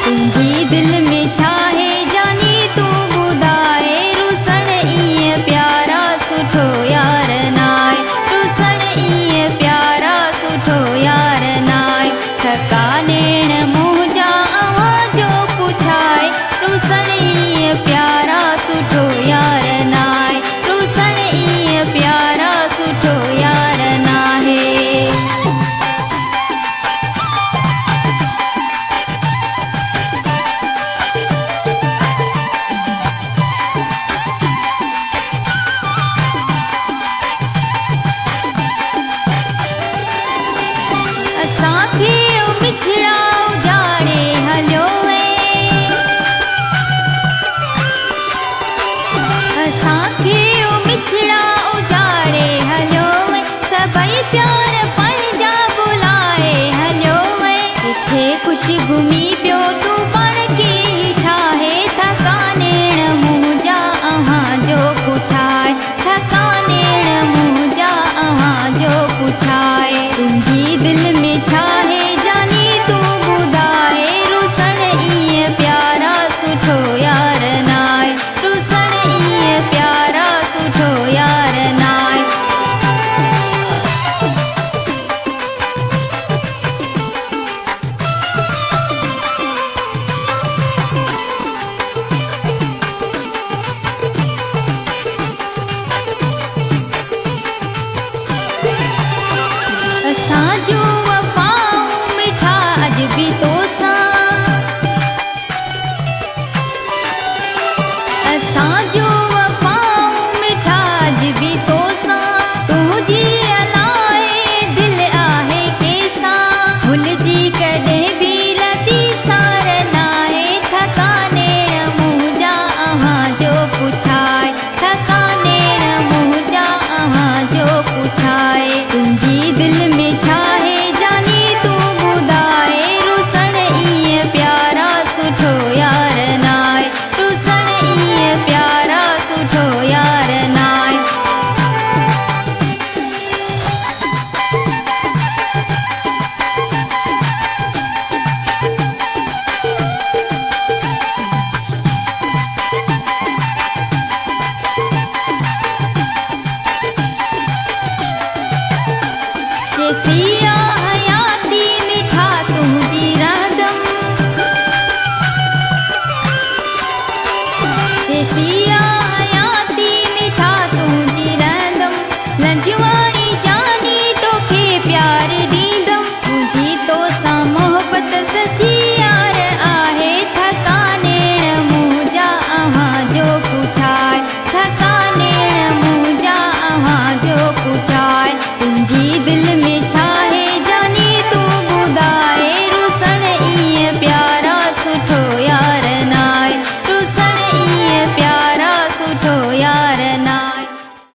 तुंहिंजी दिल में छा है जानी तूं ॿुधाए रुसण ईअं प्यारा सुठो यार नाहे रुसण ईअं प्यारा सुठो यार नाहे थकानेण मुंहिंजा अव्हां जो पुछाए रुसण ईअं प्यारा सुठो यार नाहे रुसण ईअं प्यारा सुठो यार नाहे। असांखे मिठड़ा उजाड़े हलियो असांखे मिठड़ा उजाड़े हलियो सभई प्यार पंहिंजा बुलाए हलियो किथे कुझु घुमी पियो तूं पाण खे ठाहे थकानेण मुंहिंजा अव्हां जो पुछाए थकानेण मुंहिंजा अव्हां जो पुछाए तुंहिंजी दिल में छा है जानी तूं ॿुधाए रुसण ईअं प्यारा सुठो यार नाहे रुसण ईअं प्यारा सुठो यार नाहे। असांजो वफ़ाऊं मिठा अॼु बि तोसां असांजो वफ़ाऊं मिठा अॼु बि तोसां तुंहिंजी अलाए दिलि आहे कंहिंसां भुलिजी कॾहिं